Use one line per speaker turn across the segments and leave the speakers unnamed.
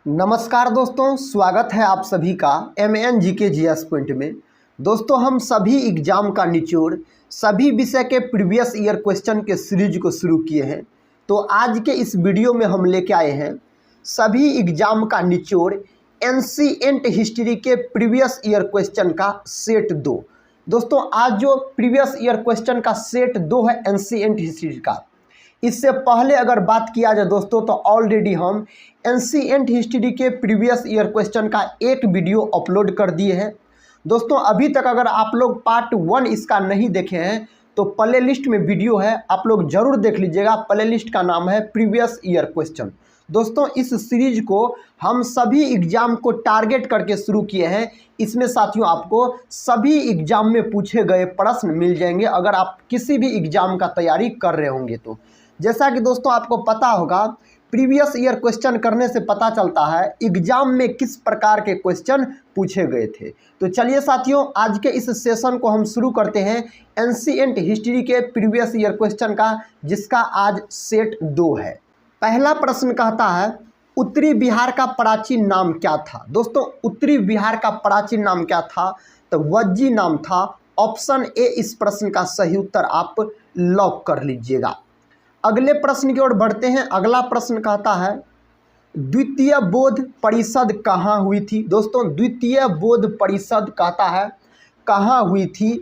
नमस्कार दोस्तों, स्वागत है आप सभी का MNGK GS पॉइंट में। दोस्तों, हम सभी एग्जाम का निचोड़ सभी विषय के प्रीवियस ईयर क्वेश्चन के सीरीज को शुरू किए हैं। तो आज के इस वीडियो में हम लेके आए हैं सभी एग्जाम का निचोड़ एंशिएंट हिस्ट्री के प्रीवियस ईयर क्वेश्चन का सेट 2। दोस्तों, आज जो प्रीवियस ईयर क्वेश्चन का सेट 2 है एंशिएंट हिस्ट्री का, इससे पहले अगर बात किया जाए दोस्तों तो ऑलरेडी हम एंशिएंट हिस्ट्री के प्रीवियस ईयर क्वेश्चन का एक वीडियो अपलोड कर दिए हैं। दोस्तों, अभी तक अगर आप लोग पार्ट 1 इसका नहीं देखे हैं तो प्ले लिस्ट में वीडियो है, आप लोग जरूर देख लीजिएगा। प्ले लिस्ट का नाम है प्रीवियस ईयर क्वेश्चन। दोस्तों, इस सीरीज को हम सभी एग्जाम को टारगेट करके शुरू किए हैं। इसमें साथियों आपको सभी एग्जाम में पूछे गए प्रश्न मिल जाएंगे अगर आप किसी भी एग्जाम का तैयारी कर रहे होंगे तो। जैसा कि दोस्तों आपको पता होगा, प्रीवियस ईयर क्वेश्चन करने से पता चलता है एग्जाम में किस प्रकार के क्वेश्चन पूछे गए थे। तो चलिए साथियों, आज के इस सेशन को हम शुरू करते हैं एंशिएंट हिस्ट्री के प्रीवियस ईयर क्वेश्चन का, जिसका आज सेट 2 है। पहला प्रश्न कहता है, उत्तरी बिहार का प्राचीन नाम क्या था। दोस्तों, उत्तरी बिहार का प्राचीन नाम क्या था? तो वज्जी नाम था। ऑप्शन ए इस प्रश्न का सही उत्तर आप लॉक कर लीजिएगा। अगले प्रश्न की ओर बढ़ते हैं। अगला प्रश्न कहता है, द्वितीय बौद्ध परिषद कहाँ हुई थी। दोस्तों, द्वितीय बौद्ध परिषद कहता है कहाँ हुई थी?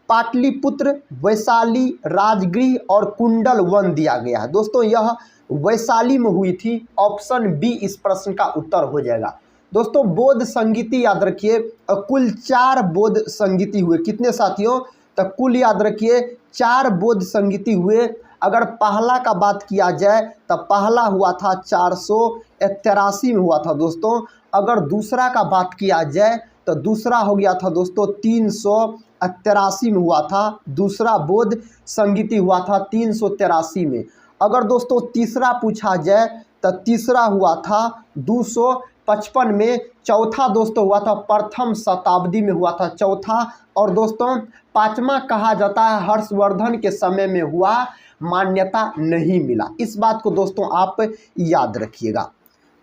पाटलिपुत्र, वैशाली, राजगृह और कुंडल वन दिया गया है। दोस्तों, यह वैशाली में हुई थी। ऑप्शन बी इस प्रश्न का उत्तर हो जाएगा। दोस्तों, बौद्ध संगीति याद रखिए, कुल 4 बौद्ध संगीति हुए। कितने साथियों? तो कुल याद रखिए 4 बौद्ध संगीति हुए। अगर पहला का बात किया जाए तो पहला हुआ था 483 में हुआ था दोस्तों। अगर दूसरा का बात किया जाए तो दूसरा हो गया था दोस्तों 383 में हुआ था। दूसरा बौद्ध संगीति हुआ था 383 में। अगर दोस्तों तीसरा पूछा जाए तो तीसरा हुआ था 255 में। चौथा दोस्तों हुआ था प्रथम शताब्दी में हुआ था चौथा। और दोस्तों पांचवा कहा जाता है हर्षवर्धन के समय में हुआ, मान्यता नहीं मिला। इस बात को दोस्तों आप याद रखिएगा।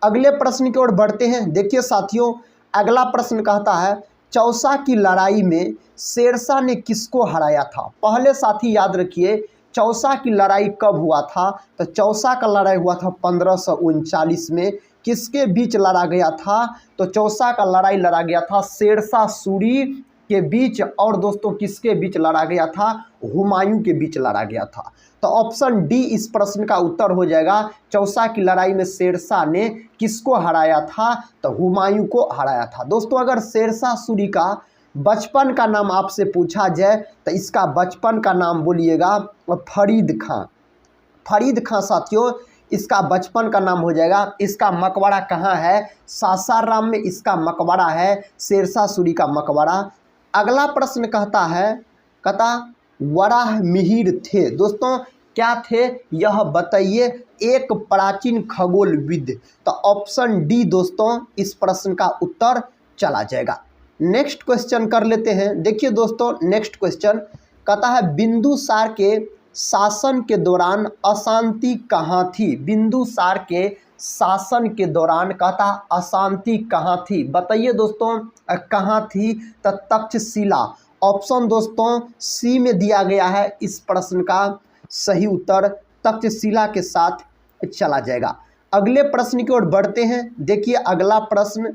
अगले प्रश्न की ओर बढ़ते हैं। देखिए साथियों, अगला प्रश्न कहता है, चौसा की लड़ाई में शेरशाह ने किसको हराया था। पहले साथी याद रखिए, चौसा की लड़ाई कब हुआ था? तो चौसा का लड़ाई हुआ था 1539 में। किसके बीच लड़ा गया था? तो चौसा का लड़ाई लड़ा गया था शेरशाह सूरी के बीच। और दोस्तों किसके बीच लड़ा गया था? हुमायूं के बीच लड़ा गया था। तो ऑप्शन डी इस प्रश्न का उत्तर हो जाएगा। चौसा की लड़ाई में शेरशाह ने किसको हराया था? तो हुमायूं को हराया था। दोस्तों, अगर शेरशाह सूरी का बचपन का नाम आपसे पूछा जाए तो इसका बचपन का नाम बोलिएगा फरीद खां। फरीद खां साथियों इसका बचपन का नाम हो जाएगा। इसका मकबरा कहाँ है? सासाराम में इसका मकबरा है, शेरशाह सूरी का मकबरा। अगला प्रश्न कहता है, वराह मिहिर थे। दोस्तों क्या थे यह बताइए, एक प्राचीन खगोलविद। तो ऑप्शन डी दोस्तों इस प्रश्न का उत्तर चला जाएगा। नेक्स्ट क्वेश्चन कर लेते हैं। देखिए दोस्तों, नेक्स्ट क्वेश्चन कहता है, बिंदुसार के शासन के दौरान अशांति कहाँ थी। बिंदुसार के शासन के दौरान कहता अशांति कहाँ थी, बताइए दोस्तों कहाँ थी? तो तक्षशिला। ऑप्शन दोस्तों सी में दिया गया है। इस प्रश्न का सही उत्तर तक्षशिला के साथ चला जाएगा। अगले प्रश्न की ओर बढ़ते हैं। देखिए अगला प्रश्न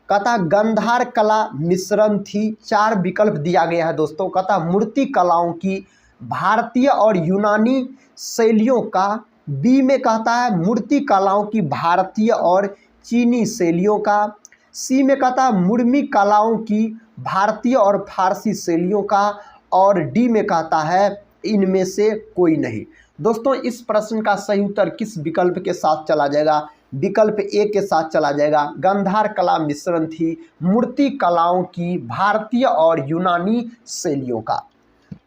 कहता गंधार कला मिश्रण थी। 4 विकल्प दिया गया है दोस्तों। कहता मूर्ति कलाओं की भारतीय और यूनानी शैलियों का। बी में कहता है मूर्ति कलाओं की भारतीय और चीनी शैलियों का। सी में कहता है मुर्मी कलाओं की भारतीय और फारसी शैलियों का। और डी में कहता है इनमें से कोई नहीं। दोस्तों इस प्रश्न का सही उत्तर किस विकल्प के साथ चला जाएगा? विकल्प ए के साथ चला जाएगा। गंधार कला मिश्रण थी मूर्ति कलाओं की भारतीय और यूनानी शैलियों का।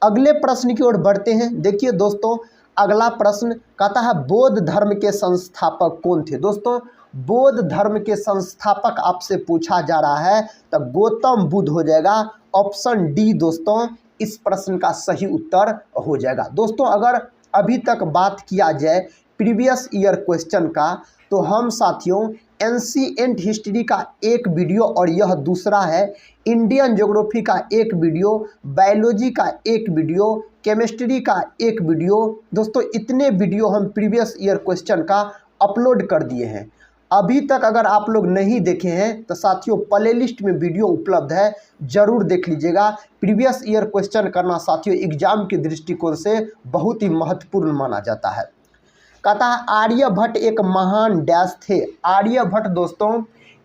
अगले प्रश्न की ओर बढ़ते हैं। देखिए दोस्तों, अगला प्रश्न कहता है बौद्ध धर्म के संस्थापक कौन थे। दोस्तों बौद्ध धर्म के संस्थापक आपसे पूछा जा रहा है तो गौतम बुद्ध हो जाएगा। ऑप्शन डी दोस्तों इस प्रश्न का सही उत्तर हो जाएगा। दोस्तों अगर अभी तक बात किया जाए प्रीवियस ईयर क्वेश्चन का, तो हम साथियों एंशिएंट हिस्ट्री का एक वीडियो और यह दूसरा है इंडियन ज्योग्राफी का एक वीडियो, बायोलॉजी का एक वीडियो, केमिस्ट्री का एक वीडियो। दोस्तों इतने वीडियो हम प्रीवियस ईयर क्वेश्चन का अपलोड कर दिए हैं। अभी तक अगर आप लोग नहीं देखे हैं तो साथियों प्ले लिस्ट में वीडियो उपलब्ध है, जरूर देख लीजिएगा। प्रीवियस ईयर क्वेश्चन करना साथियों एग्जाम के दृष्टिकोण से बहुत ही महत्वपूर्ण माना जाता है। कहता है आर्यभट्ट एक महान डैश थे। आर्यभट्ट दोस्तों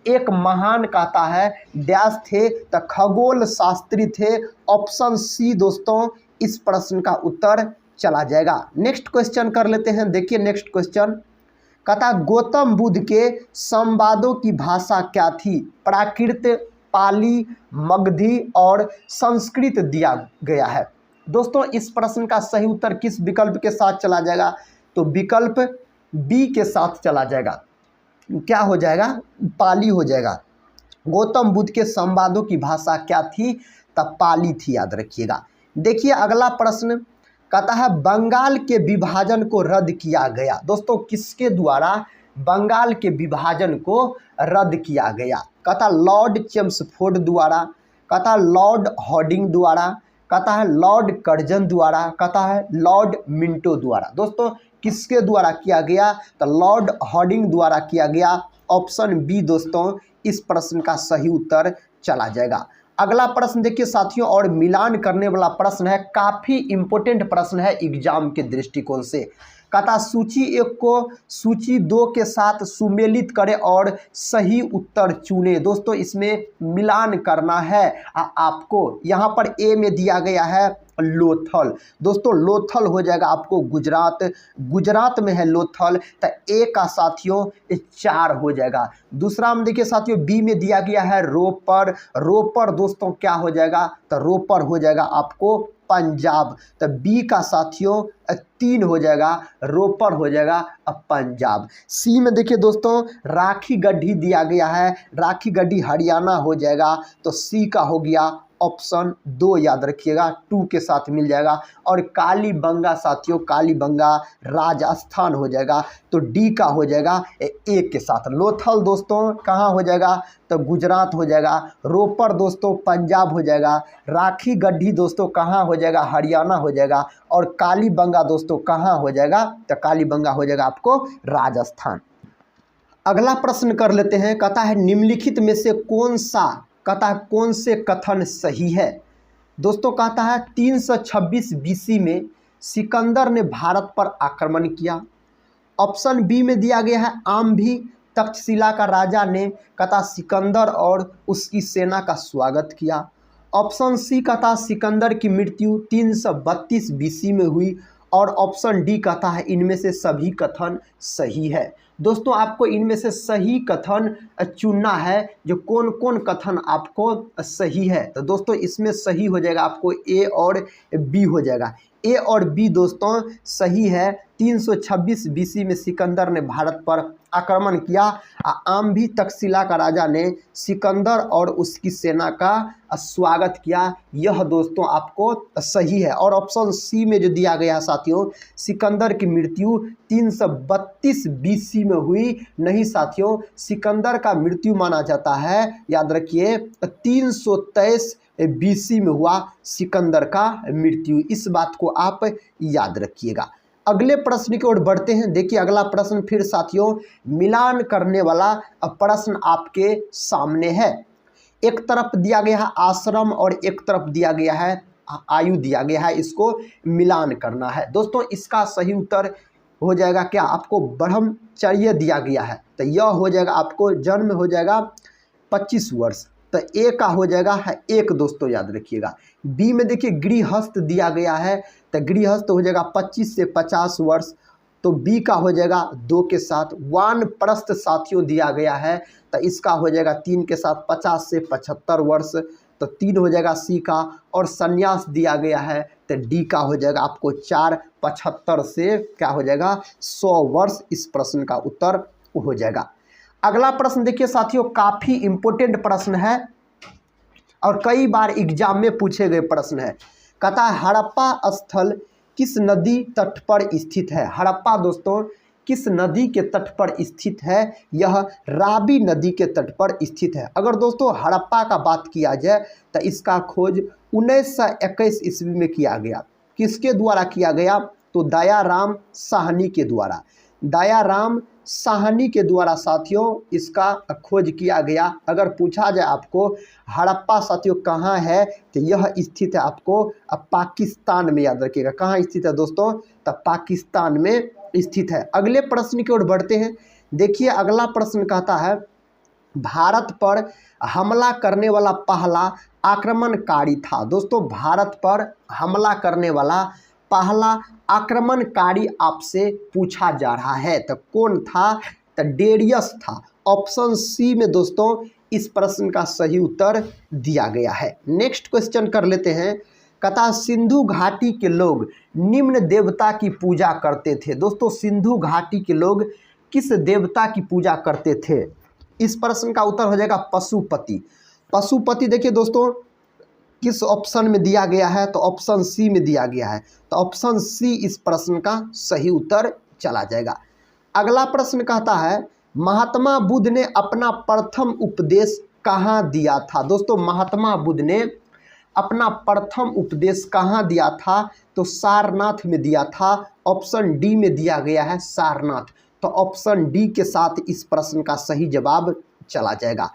एक महान कहता है डैश थे, तो खगोल शास्त्री थे। ऑप्शन सी दोस्तों इस प्रश्न का उत्तर चला जाएगा। नेक्स्ट क्वेश्चन कर लेते हैं। देखिए नेक्स्ट क्वेश्चन कहता गौतम बुद्ध के संवादों की भाषा क्या थी? प्राकृत, पाली, मगधी और संस्कृत दिया गया है। दोस्तों इस प्रश्न का सही उत्तर किस विकल्प के साथ चला जाएगा? तो विकल्प बी के साथ चला जाएगा। क्या हो जाएगा? पाली हो जाएगा। गौतम बुद्ध के संवादों की भाषा क्या थी? तब पाली थी, याद रखिएगा। देखिए अगला प्रश्न कहता है बंगाल के विभाजन को रद्द किया गया। दोस्तों किसके द्वारा बंगाल के विभाजन को रद्द किया गया? कहता लॉर्ड चेम्सफोर्ड द्वारा, कहता लॉर्ड हॉर्डिंग द्वारा, कहता है लॉर्ड कर्जन द्वारा, कहता है लॉर्ड मिंटो द्वारा। दोस्तों किसके द्वारा किया गया? तो लॉर्ड हॉर्डिंग द्वारा किया गया। ऑप्शन बी दोस्तों इस प्रश्न का सही उत्तर चला जाएगा। अगला प्रश्न देखिए साथियों, और मिलान करने वाला प्रश्न है, काफ़ी इंपॉर्टेंट प्रश्न है एग्जाम के दृष्टिकोण से। कहता सूची 1 को सूची 2 के साथ सुमेलित करें और सही उत्तर चुने। दोस्तों इसमें मिलान करना है आपको। यहाँ पर ए में दिया गया है लोथल। दोस्तों लोथल हो जाएगा आपको गुजरात, गुजरात में है लोथल, तो ए का साथियों 4 हो जाएगा। दूसरा में देखिए साथियों बी में दिया गया है रोपर। रोपर दोस्तों क्या हो जाएगा? तो रोपर हो जाएगा आपको पंजाब। तो बी का साथियों 3 हो जाएगा, रोपर हो जाएगा अब पंजाब। सी में देखिए दोस्तों राखी गढ़ी दिया गया है, राखी गढ़ी हरियाणा हो जाएगा। तो सी का हो गया ऑप्शन 2, याद रखिएगा 2 के साथ मिल जाएगा। और कालीबंगा साथियों, कालीबंगा राजस्थान हो जाएगा। तो डी का हो जाएगा ए के साथ। लोथल दोस्तों कहाँ हो जाएगा? तो गुजरात हो जाएगा। रोपर दोस्तों पंजाब हो जाएगा। राखी गढ़ी दोस्तों कहाँ हो जाएगा? हरियाणा हो जाएगा। और कालीबंगा दोस्तों कहाँ हो जाएगा? तो कालीबंगा हो जाएगा आपको राजस्थान। अगला प्रश्न कर लेते हैं। कहता है निम्नलिखित में से कौन सा, कहता है कौन से कथन सही है? दोस्तों कहता है 326 BC में सिकंदर ने भारत पर आक्रमण किया। ऑप्शन बी में दिया गया है आम्भी तक्षशिला का राजा ने कहता सिकंदर और उसकी सेना का स्वागत किया। ऑप्शन सी कहता सिकंदर की मृत्यु 332 BC में हुई। और ऑप्शन डी कहता है इनमें से सभी कथन सही है। दोस्तों आपको इनमें से सही कथन चुनना है, जो कौन कौन कथन आपको सही है। तो दोस्तों इसमें सही हो जाएगा आपको ए और बी हो जाएगा। ए और बी दोस्तों सही है। 326 BC में सिकंदर ने भारत पर आक्रमण किया। आम्भी तक्षशिला का राजा ने सिकंदर और उसकी सेना का स्वागत किया। यह दोस्तों आपको सही है। और ऑप्शन सी में जो दिया गया है साथियों सिकंदर की मृत्यु 332 BC में हुई, नहीं साथियों सिकंदर का मृत्यु माना जाता है, याद रखिए 323 BC में हुआ सिकंदर का मृत्यु। इस बात को आप याद रखिएगा। अगले प्रश्न की ओर बढ़ते हैं। देखिए अगला प्रश्न फिर साथियों मिलान करने वाला प्रश्न आपके सामने है। एक तरफ दिया गया है आश्रम और एक तरफ दिया गया है आयु दिया गया है, इसको मिलान करना है। दोस्तों इसका सही उत्तर हो जाएगा क्या? आपको ब्रह्मचर्य दिया गया है, तो यह हो जाएगा आपको जन्म हो जाएगा 25 वर्ष। तो ए का हो जाएगा है 1 दोस्तों, याद रखिएगा। बी में देखिए गृहस्थ दिया गया है, तो गृहस्थ हो जाएगा 25 से 50 वर्ष। तो बी का हो जाएगा 2 के साथ। वानप्रस्थ साथियों दिया गया है, तो इसका हो जाएगा 3 के साथ 50 से 75 वर्ष। तो 3 हो जाएगा सी का। और संन्यास दिया गया है, तो डी का हो जाएगा आपको 4, 75 से क्या हो जाएगा 100 वर्ष। इस प्रश्न का उत्तर हो जाएगा। अगला प्रश्न देखिए साथियों काफ़ी इंपॉर्टेंट प्रश्न है और कई बार एग्जाम में पूछे गए प्रश्न है। कहता है हड़प्पा स्थल किस नदी तट पर स्थित है? हड़प्पा दोस्तों किस नदी के तट पर स्थित है? यह रावी नदी के तट पर स्थित है। अगर दोस्तों हड़प्पा का बात किया जाए तो इसका खोज 1921 ईस्वी में किया गया। किसके द्वारा किया गया? तो दयाराम साहनी के द्वारा। दयाराम साहनी के द्वारा साथियों इसका खोज किया गया। अगर पूछा जाए आपको हड़प्पा साथियों कहाँ है, तो यह स्थित है आपको पाकिस्तान में, याद रखिएगा। कहाँ स्थित है दोस्तों? तो पाकिस्तान में स्थित है। अगले प्रश्न की ओर बढ़ते हैं। देखिए अगला प्रश्न कहता है भारत पर हमला करने वाला पहला आक्रमणकारी था। दोस्तों भारत पर हमला करने वाला पहला आक्रमणकारी आपसे पूछा जा रहा है, तो कौन था? तो डेरियस था। ऑप्शन सी में दोस्तों इस प्रश्न का सही उत्तर दिया गया है। नेक्स्ट क्वेश्चन कर लेते हैं। कहता सिंधु घाटी के लोग निम्न देवता की पूजा करते थे। दोस्तों सिंधु घाटी के लोग किस देवता की पूजा करते थे? इस प्रश्न का उत्तर हो जाएगा पशुपति। पशुपति देखिए दोस्तों किस ऑप्शन में दिया गया है? तो ऑप्शन सी में दिया गया है। तो ऑप्शन सी इस प्रश्न का सही उत्तर चला जाएगा। अगला प्रश्न कहता है महात्मा बुद्ध ने अपना प्रथम उपदेश कहाँ दिया था? दोस्तों महात्मा बुद्ध ने अपना प्रथम उपदेश कहाँ दिया था? तो सारनाथ में दिया था। ऑप्शन डी में दिया गया है सारनाथ। तो ऑप्शन डी के साथ इस प्रश्न का सही जवाब चला जाएगा।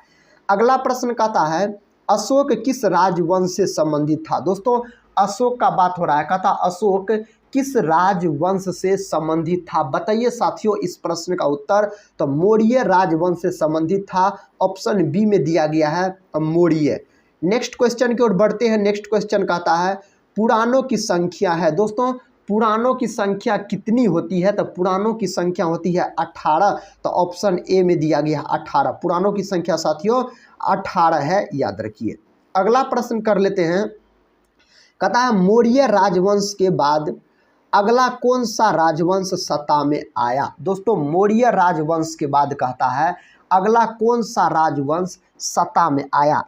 अगला प्रश्न कहता है अशोक किस राजवंश से संबंधित था? दोस्तों अशोक का बात हो रहा है। कहता अशोक किस राजवंश से संबंधित था? बताइए साथियों इस प्रश्न का उत्तर। तो मौर्य राजवंश से संबंधित था। ऑप्शन बी में दिया गया है मौर्य। नेक्स्ट क्वेश्चन की ओर बढ़ते हैं। नेक्स्ट क्वेश्चन कहता है पुराणों की संख्या है। दोस्तों पुराणों की संख्या कितनी होती है? तो पुराणों की संख्या होती है 18। तो ऑप्शन ए में दिया गया है 18। पुराणों की संख्या साथियों 18 है, याद रखिए। अगला प्रश्न कर लेते हैं। कहता है मौर्य राजवंश के बाद अगला कौन सा राजवंश सत्ता में आया? दोस्तों मौर्य राजवंश के बाद कहता है अगला कौन सा राजवंश सत्ता में आया?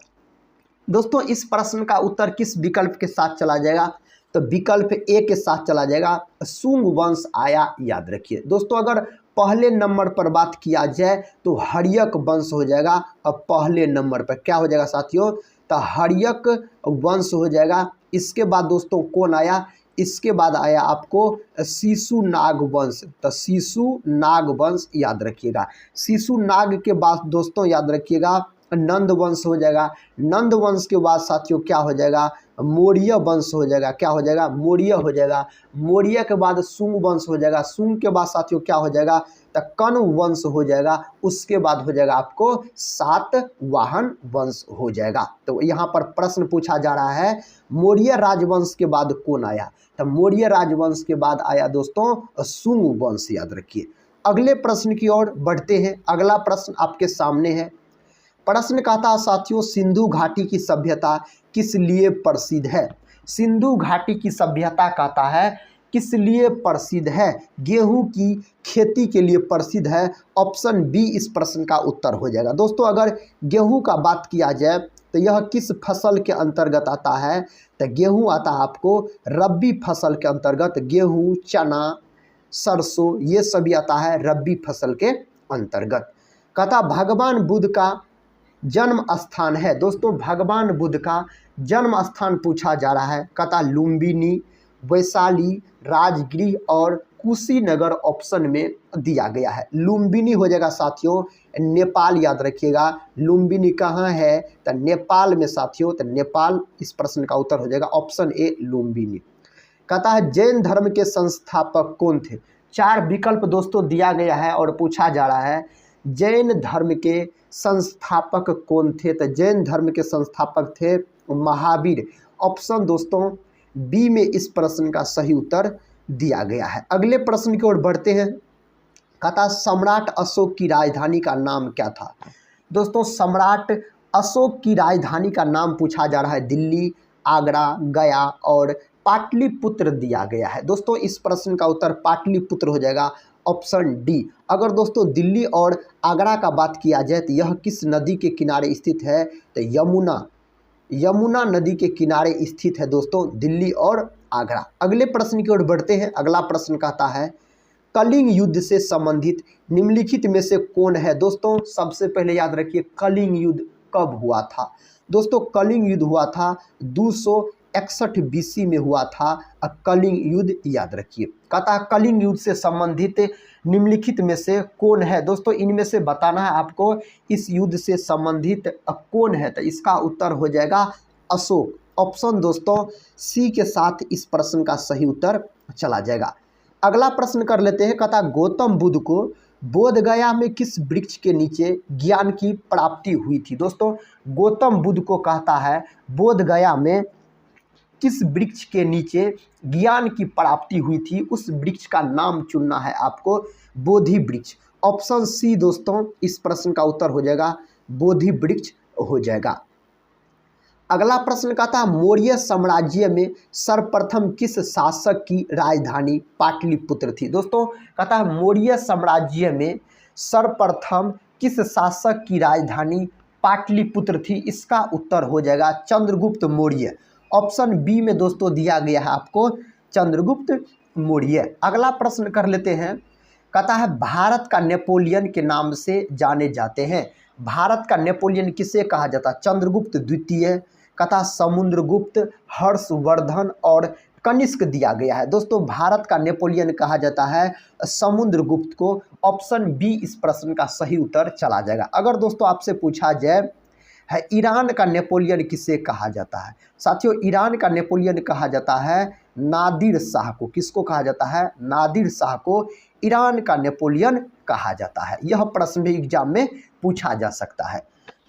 दोस्तों इस प्रश्न का उत्तर किस विकल्प के साथ चला जाएगा? तो विकल्प ए के साथ चला जाएगा, शुंग वंश आया, याद रखिए। दोस्तों अगर पहले नंबर पर बात किया जाए तो हर्यक वंश हो जाएगा। अब पहले नंबर पर क्या हो जाएगा साथियों? तो हर्यक वंश हो जाएगा। इसके बाद दोस्तों कौन आया? इसके बाद आया आपको शिशुनाग वंश। तो शिशुनाग वंश याद रखिएगा। शिशुनाग के बाद दोस्तों याद रखिएगा नंद वंश हो जाएगा। नंद वंश के बाद साथियों क्या हो जाएगा? मौर्य वंश हो जाएगा। क्या हो जाएगा? मौर्य हो जाएगा। मौर्य के बाद शुंग वंश हो जाएगा। शुंग के बाद साथियों क्या हो जाएगा? तो कण्व वंश हो जाएगा। उसके बाद हो जाएगा आपको सातवाहन वंश हो जाएगा। तो यहाँ पर प्रश्न पूछा जा रहा है मौर्य राजवंश के बाद कौन आया? तो मौर्य राजवंश के बाद आया दोस्तों शुंग वंश, याद रखिए। अगले प्रश्न की ओर बढ़ते हैं। अगला प्रश्न आपके सामने है। प्रश्न कहता है साथियों सिंधु घाटी की सभ्यता किस लिए प्रसिद्ध है? सिंधु घाटी की सभ्यता कहता है किस लिए प्रसिद्ध है? गेहूं की खेती के लिए प्रसिद्ध है। ऑप्शन बी इस प्रश्न का उत्तर हो जाएगा। दोस्तों अगर गेहूं का बात किया जाए तो यह किस फसल के अंतर्गत आता है? तो गेहूं आता है आपको रबी फसल के अंतर्गत। गेहूं, चना, सरसों ये सभी आता है रबी फसल के अंतर्गत। कहता भगवान बुद्ध का जन्म स्थान है। दोस्तों भगवान बुद्ध का जन्म स्थान पूछा जा रहा है। कहता लुम्बिनी, वैशाली, राजगृह और कुशीनगर ऑप्शन में दिया गया है। लुम्बिनी हो जाएगा साथियों नेपाल, याद रखिएगा। लुम्बिनी कहाँ है? तो नेपाल में साथियों। तो नेपाल इस प्रश्न का उत्तर हो जाएगा। Option A Lumbini. कहता है जैन धर्म के संस्थापक कौन थे? 4 विकल्प दोस्तों दिया गया है और पूछा जा रहा है जैन धर्म के संस्थापक कौन थे? तो जैन धर्म के संस्थापक थे महावीर। ऑप्शन दोस्तों बी में इस प्रश्न का सही उत्तर दिया गया है। अगले प्रश्न की ओर बढ़ते हैं। कहता सम्राट अशोक की राजधानी का नाम क्या था? दोस्तों सम्राट अशोक की राजधानी का नाम पूछा जा रहा है। दिल्ली, आगरा, गया और पाटलिपुत्र दिया गया है। दोस्तों इस प्रश्न का उत्तर पाटलिपुत्र हो जाएगा। Option D. अगर दोस्तों दिल्ली और आगरा का बात किया जाए तो यह किस नदी के किनारे स्थित है? तो यमुना नदी के किनारे स्थित है दोस्तों दिल्ली और आगरा। अगले प्रश्न की ओर बढ़ते हैं। अगला प्रश्न कहता है कलिंग युद्ध से संबंधित निम्नलिखित में से कौन है? दोस्तों सबसे पहले याद रखिए कलिंग युद्ध कब हुआ था। दोस्तों कलिंग युद्ध हुआ था 261 BC में हुआ था। कलिंग युद्ध याद रखिए। कहता कलिंग युद्ध से संबंधित निम्नलिखित में से कौन है? दोस्तों इनमें से बताना है आपको इस युद्ध से संबंधित कौन है। तो इसका उत्तर हो जाएगा अशोक। ऑप्शन दोस्तों सी के साथ इस प्रश्न का सही उत्तर चला जाएगा। अगला प्रश्न कर लेते हैं। कहता गौतम बुद्ध को बोध गया में किस वृक्ष के नीचे ज्ञान की प्राप्ति हुई थी? दोस्तों गौतम बुद्ध को कहता है बोध गया में किस वृक्ष के नीचे ज्ञान की प्राप्ति हुई थी, उस वृक्ष का नाम चुनना है आपको, बोधि वृक्ष। ऑप्शन सी दोस्तों इस प्रश्न का उत्तर हो जाएगा बोधि वृक्ष हो जाएगा। अगला प्रश्न कहता है मौर्य साम्राज्य में सर्वप्रथम किस शासक की राजधानी पाटलिपुत्र थी? दोस्तों कहता है मौर्य साम्राज्य में सर्वप्रथम किस शासक की राजधानी पाटलिपुत्र थी? इसका उत्तर हो जाएगा चंद्रगुप्त मौर्य। ऑप्शन बी में दोस्तों दिया गया है आपको चंद्रगुप्त मौर्य। अगला प्रश्न कर लेते हैं। कहता है भारत का नेपोलियन के नाम से जाने जाते हैं। भारत का नेपोलियन किसे कहा जाता है? चंद्रगुप्त द्वितीय, कहता समुद्रगुप्त, हर्षवर्धन और कनिष्क दिया गया है। दोस्तों भारत का नेपोलियन कहा जाता है समुद्रगुप्त को। ऑप्शन बी इस प्रश्न का सही उत्तर चला जाएगा। अगर दोस्तों आपसे पूछा जाए है ईरान का नेपोलियन किसे कहा जाता है? साथियों ईरान का नेपोलियन कहा जाता है नादिर शाह को। किसको कहा जाता है? नादिर शाह को ईरान का नेपोलियन कहा जाता है। यह प्रश्न भी एग्जाम में पूछा जा सकता है।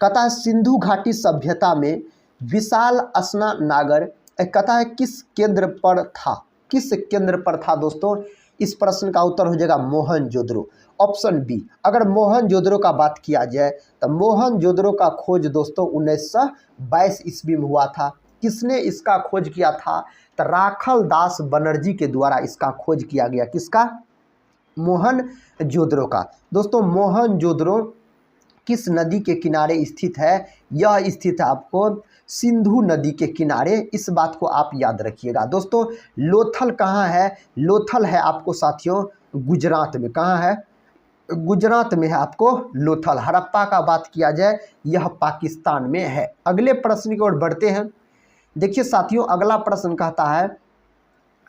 कहता है सिंधु घाटी सभ्यता में विशाल स्नानागार कहता है किस केंद्र पर था? किस केंद्र पर था दोस्तों? इस प्रश्न का उत्तर हो जाएगा मोहनजोदड़ो। Option B. अगर मोहनजोदड़ो का बात किया जाए तो मोहनजोदड़ो का खोज दोस्तों 1922 ईस्वी में हुआ था। किसने इसका खोज किया था? तो राखल दास बनर्जी के द्वारा इसका खोज किया गया। किसका? मोहनजोदड़ो का। दोस्तों मोहनजोदड़ो किस नदी के किनारे स्थित है? यह स्थित है आपको सिंधु नदी के किनारे। इस बात को आप याद रखिएगा। दोस्तों लोथल कहाँ है? लोथल है आपको साथियों गुजरात में। कहाँ है? गुजरात में है आपको लोथल। हड़प्पा का बात किया जाए यह पाकिस्तान में है। अगले प्रश्न की ओर बढ़ते हैं। देखिए साथियों अगला प्रश्न कहता है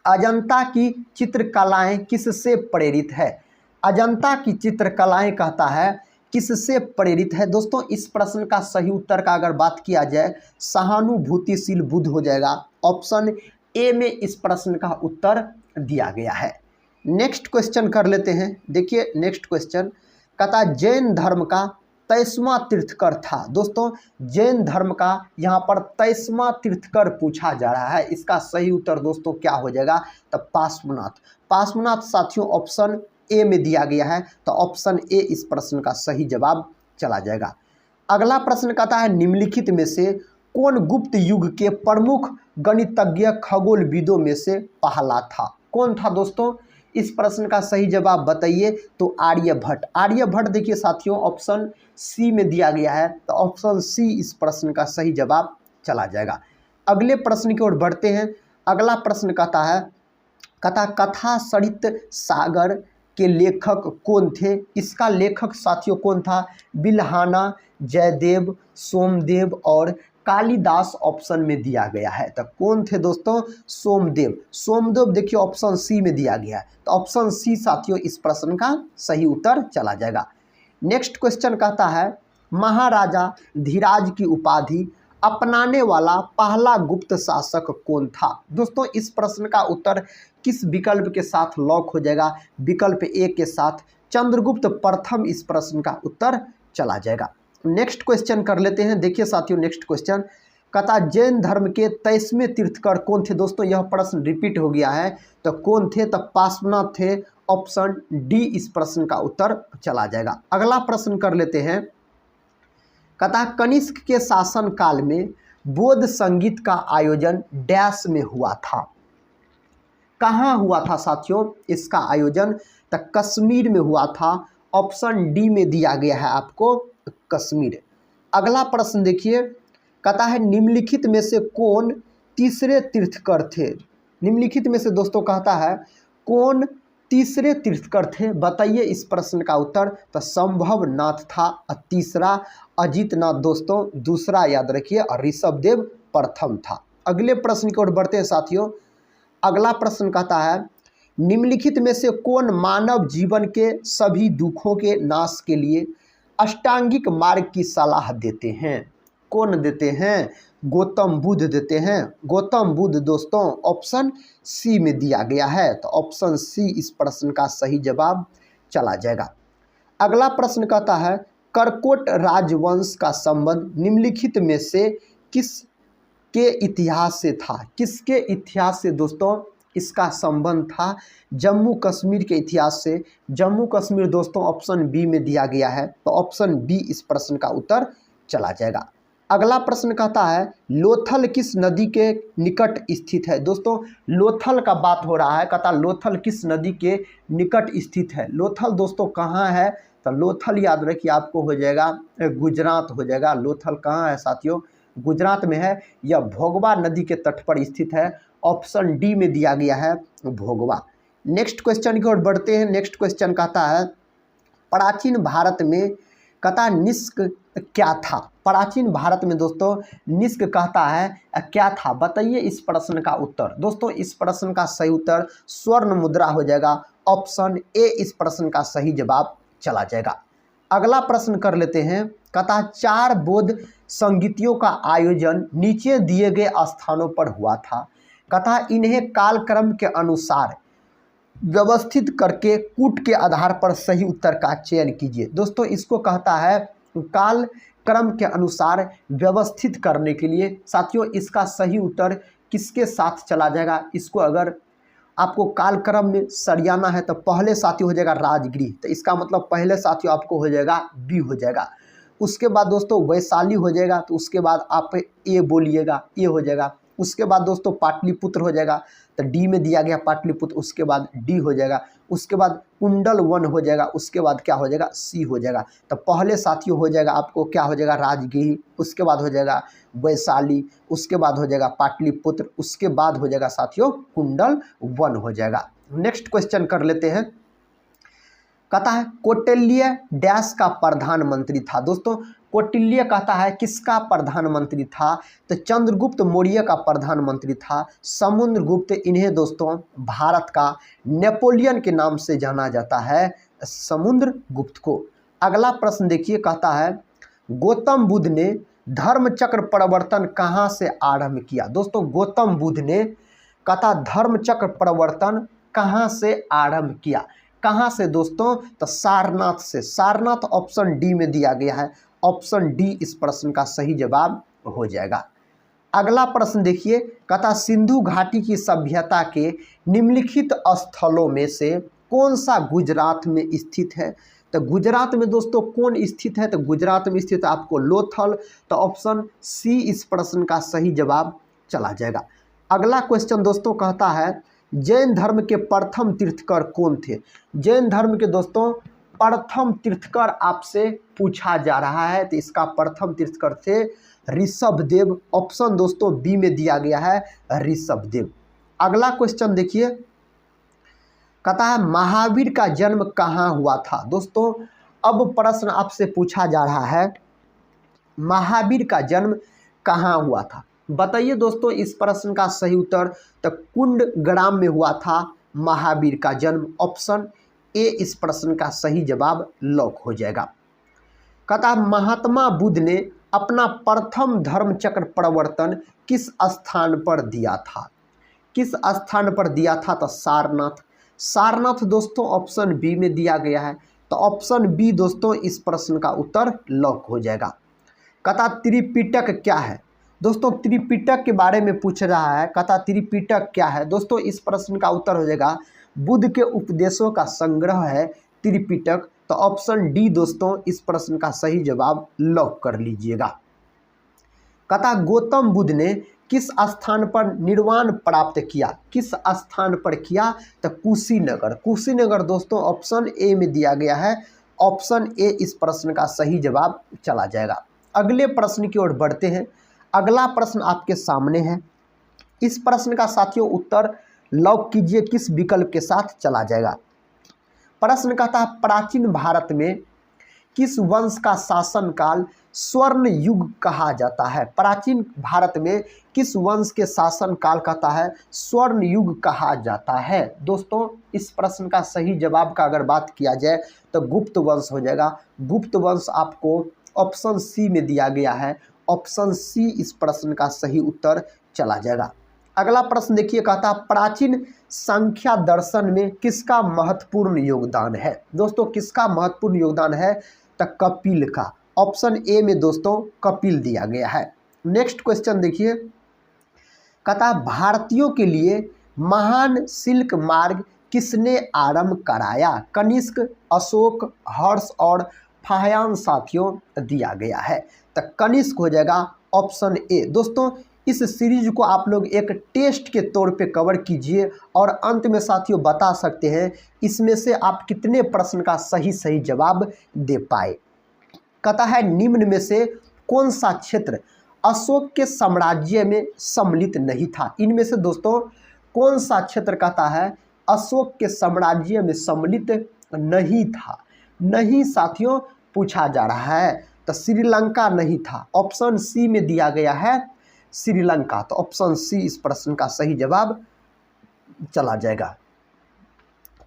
अजंता की चित्रकलाएं किससे प्रेरित है? अजंता की चित्रकलाएं कहता है किससे प्रेरित है? दोस्तों इस प्रश्न का सही उत्तर का अगर बात किया जाए सहानुभूतिशील बुद्ध हो जाएगा। ऑप्शन ए में इस प्रश्न का उत्तर दिया गया है। नेक्स्ट क्वेश्चन कर लेते हैं। देखिए नेक्स्ट क्वेश्चन कहता जैन धर्म का 23वां तीर्थकर था। दोस्तों जैन धर्म का यहाँ पर 23वां तीर्थकर पूछा जा रहा है। इसका सही उत्तर दोस्तों क्या हो जाएगा? तो पार्श्वनाथ। पार्श्वनाथ साथियों ऑप्शन ए में दिया गया है। तो ऑप्शन ए इस प्रश्न का सही जवाब चला जाएगा। अगला प्रश्न कहता है निम्नलिखित में से कौन गुप्त युग के प्रमुख गणितज्ञ खगोलविदों में से पहला था? कौन था दोस्तों? इस प्रश्न का सही जवाब बताइए। तो आर्यभट्ट। आर्यभट्ट देखिए साथियों ऑप्शन सी में दिया गया है। तो ऑप्शन सी इस प्रश्न का सही जवाब चला जाएगा। अगले प्रश्न की ओर बढ़ते हैं। अगला प्रश्न कहता है कथा सरित सागर के लेखक कौन थे? इसका लेखक साथियों कौन था? बिल्हाना, जयदेव, सोमदेव और कालिदास ऑप्शन में दिया गया है। तो कौन थे दोस्तों? सोमदेव। सोमदेव देखिए ऑप्शन सी में दिया गया है। तो ऑप्शन सी साथियों इस प्रश्न का सही उत्तर चला जाएगा। नेक्स्ट क्वेश्चन कहता है महाराजा धीराज की उपाधि अपनाने वाला पहला गुप्त शासक कौन था? दोस्तों इस प्रश्न का उत्तर किस विकल्प के साथ लॉक हो जाएगा? विकल्प ए के साथ चंद्रगुप्त प्रथम इस प्रश्न का उत्तर चला जाएगा। नेक्स्ट क्वेश्चन कर लेते हैं। देखिए साथियों नेक्स्ट क्वेश्चन कहता जैन धर्म के 23वें तीर्थकर कौन थे? दोस्तों यह प्रश्न रिपीट हो गया है। तो कौन थे? तो पार्श्वनाथ थे। ऑप्शन डी इस प्रश्न का उत्तर चला जाएगा। अगला प्रश्न कर लेते हैं। कहता कनिष्क के शासन काल में बौद्ध संगीत का आयोजन डैश में हुआ था। कहाँ हुआ था साथियों इसका आयोजन? तो कश्मीर में हुआ था। ऑप्शन डी में दिया गया है आपको कश्मीर। अगला प्रश्न देखिए कहता है निम्नलिखित में से कौन तीसरे तीर्थकर थे? निम्नलिखित में से दोस्तों कहता है कौन तीसरे तीर्थकर थे? बताइए इस प्रश्न का उत्तर। तो संभवनाथ था और तीसरा अजितनाथ दोस्तों दूसरा याद रखिए, और ऋषभदेव प्रथम था। अगले प्रश्न की ओर बढ़ते हैं साथियों। अगला प्रश्न कहता है निम्नलिखित में से कौन मानव जीवन के सभी दुखों के नाश के लिए अष्टांगिक मार्ग की सलाह देते हैं? कौन देते हैं? गौतम बुद्ध देते हैं। गौतम बुद्ध दोस्तों ऑप्शन सी में दिया गया है, तो ऑप्शन सी इस प्रश्न का सही जवाब चला जाएगा। अगला प्रश्न कहता है करकोट राजवंश का संबंध निम्नलिखित में से किसके इतिहास से था? किसके इतिहास से दोस्तों इसका संबंध था? जम्मू कश्मीर के इतिहास से। जम्मू कश्मीर दोस्तों ऑप्शन बी में दिया गया है, तो ऑप्शन बी इस प्रश्न का उत्तर चला जाएगा। अगला प्रश्न कहता है लोथल किस नदी के निकट स्थित है? दोस्तों लोथल का बात हो रहा है, कहता लोथल किस नदी के निकट स्थित है? लोथल दोस्तों कहाँ है? तो लोथल याद रखिए आपको हो जाएगा गुजरात हो जाएगा। लोथल कहाँ है साथियों? गुजरात में है। यह भोगवा नदी के तट पर स्थित है। ऑप्शन डी में दिया गया है भोगवा। नेक्स्ट क्वेश्चन की ओर बढ़ते हैं। नेक्स्ट क्वेश्चन कहता है प्राचीन भारत में कहता निष्क क्या था? प्राचीन भारत में दोस्तों निष्क कहता है क्या था? बताइए इस प्रश्न का उत्तर। दोस्तों इस प्रश्न का सही उत्तर स्वर्ण मुद्रा हो जाएगा। ऑप्शन ए इस प्रश्न का सही जवाब चला जाएगा। अगला प्रश्न कर लेते हैं। कहता 4 बौद्ध संगीतियों का आयोजन नीचे दिए गए स्थानों पर हुआ था। कहता इन्हें कालक्रम के अनुसार व्यवस्थित करके कूट के आधार पर सही उत्तर का चयन कीजिए। दोस्तों इसको कहता है काल क्रम के अनुसार व्यवस्थित करने के लिए। साथियों इसका सही उत्तर किसके साथ चला जाएगा? इसको अगर आपको कालक्रम में सरियाना है तो पहले साथियों हो जाएगा राजगृह, तो इसका मतलब पहले साथियों आपको हो जाएगा बी हो जाएगा। उसके बाद दोस्तों वैशाली हो जाएगा, तो उसके बाद आप ए बोलिएगा, ए हो जाएगा। उसके बाद दोस्तों पाटलिपुत्र हो जाएगा, तो डी में दिया गया पाटलिपुत्र, उसके बाद डी हो जाएगा। उसके बाद कुंडल 1 हो जाएगा, उसके बाद क्या हो जाएगा? सी हो जाएगा। तो पहले साथियों हो जाएगा आपको क्या हो जाएगा? राजगीर, उसके बाद हो जाएगा वैशाली, उसके बाद हो जाएगा पाटलिपुत्र, उसके बाद हो जाएगा साथियों कुंडल 1 हो जाएगा। नेक्स्ट क्वेश्चन कर लेते हैं। कहता है कौटिल्य डैश का प्रधानमंत्री था? दोस्तों कौटिल्य कहता है किसका प्रधानमंत्री था? तो चंद्रगुप्त मौर्य का प्रधानमंत्री था। समुद्रगुप्त, इन्हें दोस्तों भारत का नेपोलियन के नाम से जाना जाता है, समुद्रगुप्त को। अगला प्रश्न देखिए, कहता है गौतम बुद्ध ने धर्मचक्र प्रवर्तन कहाँ से आरंभ किया? दोस्तों गौतम बुद्ध ने कहता धर्मचक्र प्रवर्तन कहाँ से आरंभ किया? कहाँ से दोस्तों? तो सारनाथ से। सारनाथ ऑप्शन डी में दिया गया है। ऑप्शन डी इस प्रश्न का सही जवाब हो जाएगा। अगला प्रश्न देखिए, कहता सिंधु घाटी की सभ्यता के निम्नलिखित स्थलों में से कौन सा गुजरात में स्थित है? तो गुजरात में दोस्तों कौन स्थित है? तो गुजरात में स्थित आपको लोथल, तो ऑप्शन सी इस प्रश्न का सही जवाब चला जाएगा। अगला क्वेश्चन दोस्तों कहता है जैन धर्म के प्रथम तीर्थकर कौन थे? जैन धर्म के दोस्तों प्रथम तीर्थकर आपसे पूछा जा रहा है, तो इसका प्रथम तीर्थकर थे ऋषभदेव। ऑप्शन दोस्तों बी में दिया गया है ऋषभदेव। अगला क्वेश्चन देखिए, कहता है महावीर का जन्म कहाँ हुआ था? दोस्तों अब प्रश्न आपसे पूछा जा रहा है महावीर का जन्म कहाँ हुआ था? बताइए दोस्तों इस प्रश्न का सही उत्तर। तो कुंडग्राम में हुआ था महावीर का जन्म। ऑप्शन ए इस प्रश्न का सही जवाब लॉक हो जाएगा। कहता महात्मा बुद्ध ने अपना प्रथम धर्मचक्र प्रवर्तन किस स्थान पर दिया था? किस स्थान पर दिया था? तो सारनाथ। सारनाथ दोस्तों ऑप्शन बी में दिया गया है, तो ऑप्शन बी दोस्तों इस प्रश्न का उत्तर लॉक हो जाएगा। कहता त्रिपिटक क्या है? दोस्तों त्रिपिटक के बारे में पूछ रहा है। कहता त्रिपिटक क्या है? दोस्तों इस प्रश्न का उत्तर हो जाएगा बुद्ध के उपदेशों का संग्रह है त्रिपिटक। तो ऑप्शन डी दोस्तों इस प्रश्न का सही जवाब लॉक कर लीजिएगा। कहता गौतम बुद्ध ने किस स्थान पर निर्वाण प्राप्त किया? किस स्थान पर किया? तो कुशीनगर। कुशीनगर दोस्तों ऑप्शन ए में दिया गया है। ऑप्शन ए इस प्रश्न का सही जवाब चला जाएगा। अगले प्रश्न की ओर बढ़ते हैं। अगला प्रश्न आपके सामने है। इस प्रश्न का साथियों उत्तर लॉक कीजिए, किस विकल्प के साथ चला जाएगा? प्रश्न कहता है प्राचीन भारत में किस वंश का शासनकाल स्वर्ण युग कहा जाता है। प्राचीन भारत में किस वंश के शासनकाल कहता है स्वर्ण युग कहा जाता है। दोस्तों इस प्रश्न का सही जवाब का अगर बात किया जाए तो गुप्त वंश हो जाएगा। गुप्त वंश आपको ऑप्शन सी में दिया गया है। ऑप्शन सी इस प्रश्न का सही उत्तर चला जाएगा। अगला प्रश्न देखिए, कहता है प्राचीन संख्या दर्शन में किसका महत्वपूर्ण योगदान है। दोस्तों किसका महत्वपूर्ण योगदान है तो कपिल का। ऑप्शन ए में दोस्तों कपिल दिया गया है। नेक्स्ट क्वेश्चन देखिए, कहता है भारतीयों के लिए महान सिल्क मार्ग किसने आरंभ कराया। कनिष्क, अशोक, हर्ष और फाह्यान साथियों दिया गया है। तो कनिष्क हो जाएगा ऑप्शन ए। दोस्तों इस सीरीज को आप लोग एक टेस्ट के तौर पे कवर कीजिए और अंत में साथियों बता सकते हैं इसमें से आप कितने प्रश्न का सही जवाब दे पाए। कहता है निम्न में से कौन सा क्षेत्र अशोक के साम्राज्य में सम्मिलित नहीं था। इनमें से दोस्तों कौन सा क्षेत्र कहता है अशोक के साम्राज्य में सम्मिलित नहीं था। नहीं साथियों पूछा जा रहा है तो श्रीलंका नहीं था। ऑप्शन सी में दिया गया है श्रीलंका। तो ऑप्शन सी इस प्रश्न का सही जवाब चला जाएगा।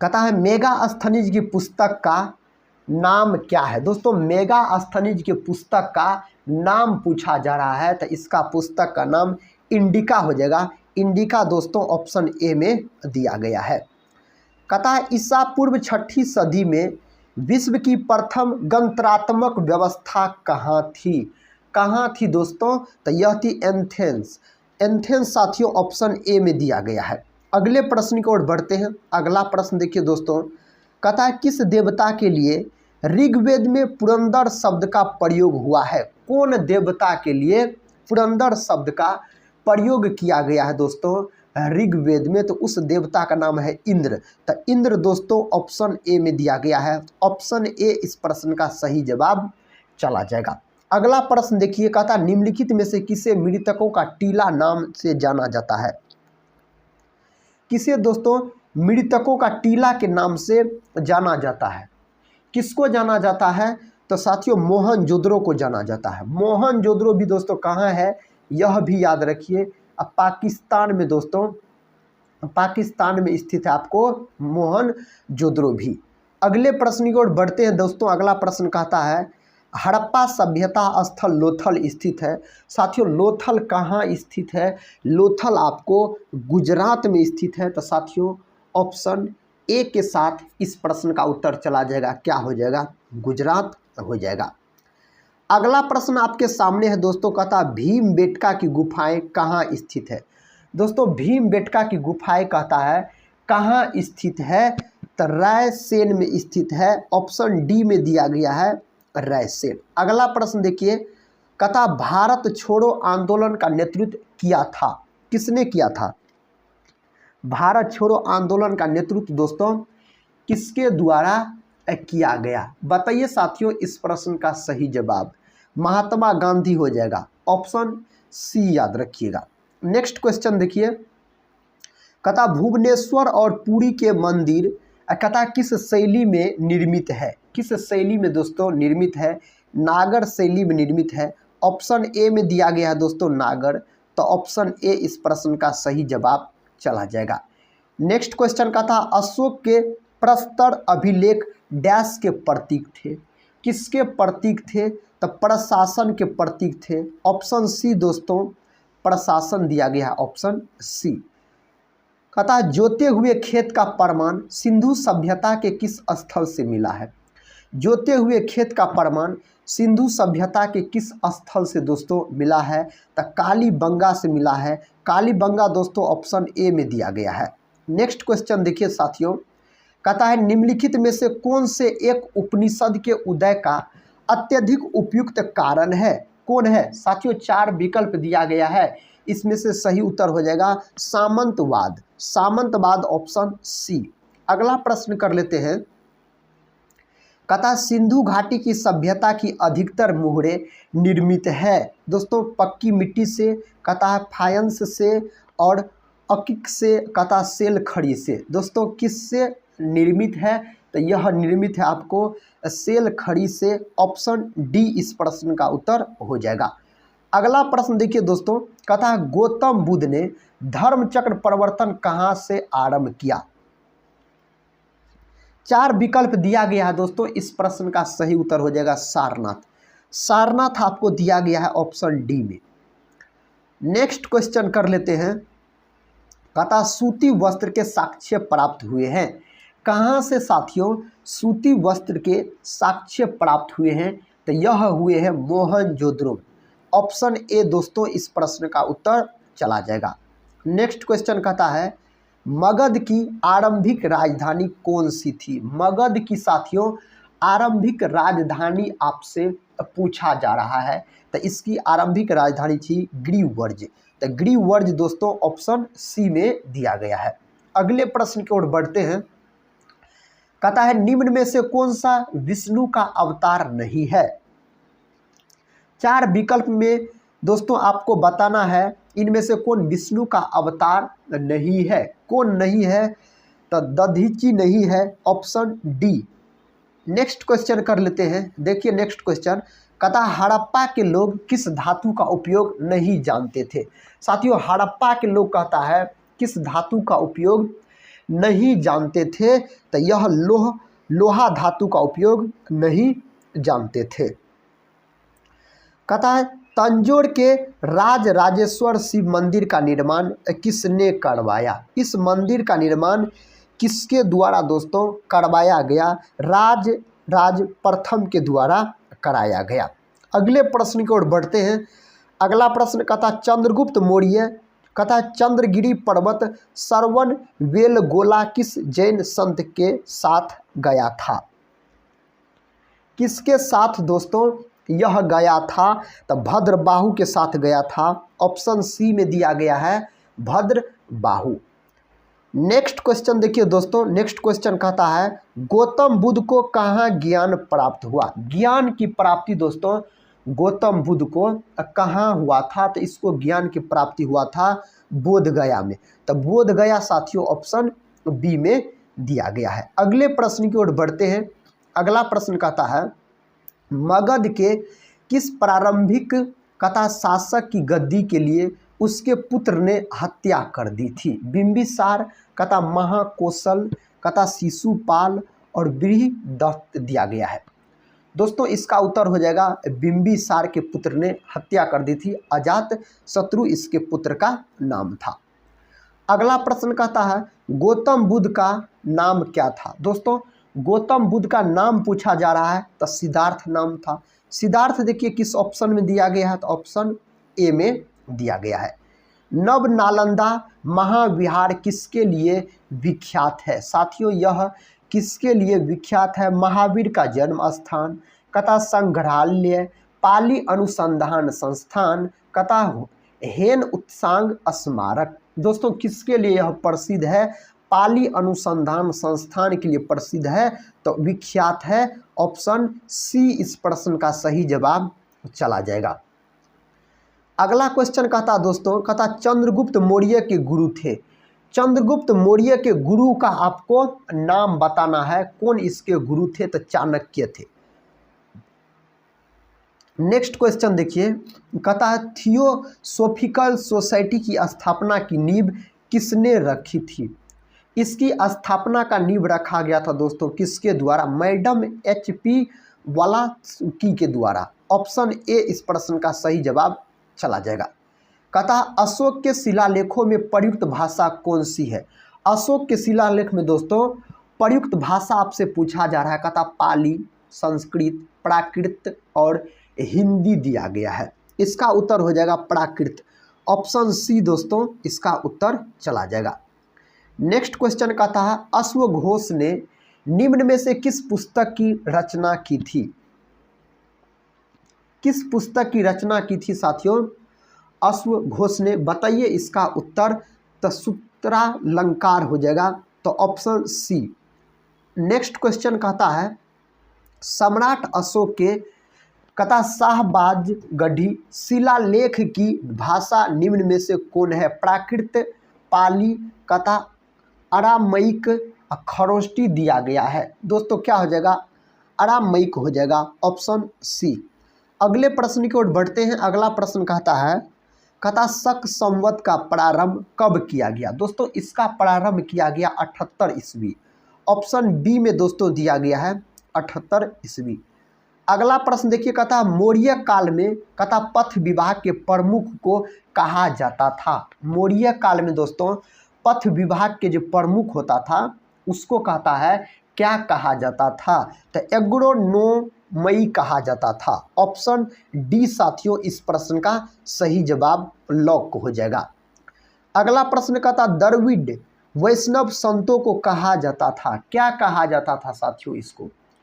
कहता है मेगास्थनीज की पुस्तक का नाम क्या है। दोस्तों मेगास्थनीज की पुस्तक का नाम पूछा जा रहा है तो इसका पुस्तक का नाम इंडिका हो जाएगा। इंडिका दोस्तों ऑप्शन ए में दिया गया है। कहता है ईसा पूर्व 6ठी सदी में विश्व की प्रथम गणतंत्रात्मक व्यवस्था कहाँ थी। कहाँ थी दोस्तों तो यह थी एथेंस। एथेंस साथियों ऑप्शन ए में दिया गया है। अगले प्रश्न की ओर बढ़ते हैं। अगला प्रश्न देखिए दोस्तों, कहता है किस देवता के लिए ऋग्वेद में पुरंदर शब्द का प्रयोग हुआ है। कौन देवता के लिए पुरंदर शब्द का प्रयोग किया गया है दोस्तों ऋग्वेद में। तो उस देवता का नाम है इंद्र। तो इंद्र दोस्तों ऑप्शन ए में दिया गया है। ऑप्शन ए इस प्रश्न का सही जवाब चला जाएगा। अगला प्रश्न देखिए, कहता निम्नलिखित में से किसे मृतकों का टीला नाम से जाना जाता है। किसे दोस्तों मृतकों का टीला के नाम से जाना जाता है। किसको जाना जाता है तो साथियों मोहनजोदड़ो को जाना जाता है। मोहनजोदड़ो भी दोस्तों कहाँ है यह भी याद रखिए। अब पाकिस्तान में दोस्तों पाकिस्तान में स्थित है आपको मोहनजोदड़ो भी। अगले प्रश्न की ओर बढ़ते हैं दोस्तों। अगला प्रश्न कहता है हड़प्पा सभ्यता स्थल लोथल स्थित है। साथियों लोथल कहाँ स्थित है। लोथल आपको गुजरात में स्थित है। तो साथियों ऑप्शन ए के साथ इस प्रश्न का उत्तर चला जाएगा। क्या हो जाएगा गुजरात हो जाएगा। अगला प्रश्न आपके सामने है दोस्तों, कहता भीमबेटका की गुफाएं कहाँ स्थित है। दोस्तों भीमबेटका की गुफाएं कहता है कहाँ स्थित है तो रायसेन में स्थित है। ऑप्शन डी में दिया गया है रायसेन। अगला प्रश्न देखिए, कहता भारत छोड़ो आंदोलन का नेतृत्व किया था। किसने किया था। भारत छोड़ो आंदोलन का नेतृत्व दोस्तों किसके द्वारा किया गया। बताइए साथियों इस प्रश्न का सही जवाब महात्मा गांधी हो जाएगा। ऑप्शन सी याद रखिएगा। नेक्स्ट क्वेश्चन देखिए, कहता भुवनेश्वर और पुरी के मंदिर कहता किस शैली में निर्मित है। किस शैली में दोस्तों निर्मित है। नागर शैली में निर्मित है। ऑप्शन ए में दिया गया है दोस्तों नागर। तो ऑप्शन ए इस प्रश्न का सही जवाब चला जाएगा। नेक्स्ट क्वेश्चन का था अशोक के प्रस्तर अभिलेख डैश के प्रतीक थे। किसके प्रतीक थे तो प्रशासन के प्रतीक थे। ऑप्शन सी दोस्तों प्रशासन दिया गया है। Option C. कहता है जोते हुए खेत का प्रमाण सिंधु सभ्यता के किस स्थल से मिला है। जोते हुए खेत का प्रमाण सिंधु सभ्यता के किस स्थल से दोस्तों मिला है तो कालीबंगा से मिला है। कालीबंगा दोस्तों ऑप्शन ए में दिया गया है। नेक्स्ट क्वेश्चन देखिए साथियों, कहता है निम्नलिखित में से कौन से एक उपनिषद के उदय का अत्यधिक उपयुक्त कारण है। कौन है साथियों 4 विकल्प दिया गया है। इसमें से सही उत्तर हो जाएगा सामंतवाद। सामंतवाद ऑप्शन सी। अगला प्रश्न कर लेते हैं, कहता सिंधु घाटी की सभ्यता की अधिकतर मुहरें निर्मित है। दोस्तों पक्की मिट्टी से, कहता है फायंस से और अकिक से, कहता सेल खड़ी से। दोस्तों किससे निर्मित है तो यह निर्मित है आपको सेल खड़ी से। ऑप्शन डी इस प्रश्न का उत्तर हो जाएगा। अगला प्रश्न देखिए दोस्तों, कहता है गौतम बुद्ध ने धर्मचक्र परिवर्तन कहाँ से आरंभ किया। 4 विकल्प दिया गया है दोस्तों, इस प्रश्न का सही उत्तर हो जाएगा सारनाथ। सारनाथ आपको दिया गया है ऑप्शन डी में। नेक्स्ट क्वेश्चन कर लेते हैं, कहता सूती वस्त्र के साक्ष्य प्राप्त हुए हैं। कहाँ से साथियों सूती वस्त्र के साक्ष्य प्राप्त हुए हैं, तो यह हुए हैं मोहनजोदड़ो। ऑप्शन ए दोस्तों इस प्रश्न का उत्तर चला जाएगा। नेक्स्ट क्वेश्चन कहता है मगध की आरंभिक राजधानी कौन सी थी। मगध की साथियों आरंभिक राजधानी आपसे पूछा जा रहा है, तो इसकी आरंभिक राजधानी थी ग्रीवर्ज। तो ग्रीवर्ज दोस्तों ऑप्शन सी में दिया गया है। अगले प्रश्न की ओर बढ़ते हैं, कहता है निम्न में से कौन सा विष्णु का अवतार नहीं है। 4 विकल्प में दोस्तों आपको बताना है इनमें से कौन विष्णु का अवतार नहीं है। कौन नहीं है, तो दधीची नहीं है, ऑप्शन डी। नेक्स्ट क्वेश्चन कर लेते हैं, देखिए नेक्स्ट क्वेश्चन कहता हड़प्पा के लोग किस धातु का उपयोग नहीं जानते थे। साथियों हड़प्पा के लोग कहता है किस धातु का उपयोग नहीं जानते थे, तो यह लोहा धातु का उपयोग नहीं जानते थे। कहता है तंजौर के राज राजेश्वर शिव मंदिर का निर्माण किसने करवाया। इस मंदिर का निर्माण किसके द्वारा दोस्तों करवाया गया। राज प्रथम के द्वारा कराया गया। अगले प्रश्न की ओर बढ़ते हैं। अगला प्रश्न कहता चंद्रगुप्त मौर्य कहता चंद्रगिरी पर्वत श्रवण बेलगोला किस जैन संत के साथ गया था। किसके साथ दोस्तों यह गया था, तो भद्रबाहु के साथ गया था। ऑप्शन सी में दिया गया है भद्रबाहु। नेक्स्ट क्वेश्चन देखिए दोस्तों, नेक्स्ट क्वेश्चन कहता है गौतम बुद्ध को कहाँ ज्ञान प्राप्त हुआ। ज्ञान की प्राप्ति दोस्तों गौतम बुद्ध को कहाँ हुआ था, तो इसको ज्ञान की प्राप्ति हुआ था बोधगया में। तो बोधगया साथियों ऑप्शन बी में दिया गया है। अगले प्रश्न की ओर बढ़ते हैं। अगला प्रश्न कहता है मगध के किस प्रारंभिक कथा शासक की गद्दी के लिए उसके पुत्र ने हत्या कर दी थी। बिंबिसार कथा महाकौशल कथा शिशुपाल और बृहदत्त दिया गया है। दोस्तों इसका उत्तर हो जाएगा बिंबिसार के पुत्र ने हत्या कर दी थी। अजात शत्रु इसके पुत्र का नाम था। अगला प्रश्न कहता है गौतम बुद्ध का नाम क्या था। दोस्तों गौतम बुद्ध का नाम पूछा जा रहा है, तो सिद्धार्थ नाम था। सिद्धार्थ देखिए किस ऑप्शन में दिया गया है, तो ऑप्शन ए में दिया गया है। नव नालंदा महाविहार किसके लिए विख्यात है। साथियों यह किसके लिए विख्यात है। महावीर का जन्म स्थान, कथा संग्रहालय, पाली अनुसंधान संस्थान, कथा हेन उत्सांग स्मारक। दोस्तों किसके लिए यह प्रसिद्ध है। पाली अनुसंधान संस्थान के लिए प्रसिद्ध है, तो विख्यात है। ऑप्शन सी इस प्रश्न का सही जवाब चला जाएगा। अगला क्वेश्चन कहता दोस्तों कहता चंद्रगुप्त मौर्य के गुरु थे। चंद्रगुप्त मौर्य के गुरु का आपको नाम बताना है। कौन इसके गुरु थे, तो चाणक्य थे। नेक्स्ट क्वेश्चन देखिए कहता है थियोसॉफिकल सोसाइटी की स्थापना की नींव किसने रखी थी। इसकी स्थापना का नींव रखा गया था दोस्तों किसके द्वारा। मैडम HP ब्लावात्स्की के द्वारा। ऑप्शन ए इस प्रश्न का सही जवाब चला जाएगा। कहता अशोक के शिलालेखों में प्रयुक्त भाषा कौन सी है। अशोक के शिलालेख में दोस्तों प्रयुक्त भाषा आपसे पूछा जा रहा है। कहता पाली, संस्कृत, प्राकृत और हिंदी दिया गया है। इसका उत्तर हो जाएगा प्राकृत। ऑप्शन सी दोस्तों इसका उत्तर चला जाएगा। नेक्स्ट क्वेश्चन कहता है अश्वघोष ने निम्न में से किस पुस्तक की रचना की थी। किस पुस्तक की रचना की थी साथियों अश्वघोष ने, बताइए इसका उत्तर। तो सूत्रालंकार हो जाएगा, तो ऑप्शन सी। नेक्स्ट क्वेश्चन कहता है सम्राट अशोक के कथा शाहबाजगढ़ी शिलालेख की भाषा निम्न में से कौन है। प्राकृत, पाली, कथा अरामैक खरोष्टी दिया गया है। दोस्तों क्या हो जाएगा, अरामैक हो जाएगा, ऑप्शन सी। अगले प्रश्न की ओर बढ़ते हैं। अगला प्रश्न कहता शक संवत का प्रारंभ कब किया गया। दोस्तों इसका प्रारंभ किया गया 78 ईस्वी। ऑप्शन बी में दोस्तों दिया गया है 78 ईस्वी। अगला प्रश्न देखिए, कहता मौर्य काल में कहता पथ विभाग के प्रमुख को कहा जाता था। मौर्य काल में दोस्तों पथ विभाग के जो प्रमुख होता था उसको कहता है क्या कहा जाता था, तो एग्रोनोमई कहा जाता था। ऑप्शन डी साथियों इस प्रश्न का सही जवाब लॉक हो जाएगा। अगला प्रश्न कहता द्रविड़ वैष्णव संतों को कहा जाता था, क्या कहा जाता था साथियों,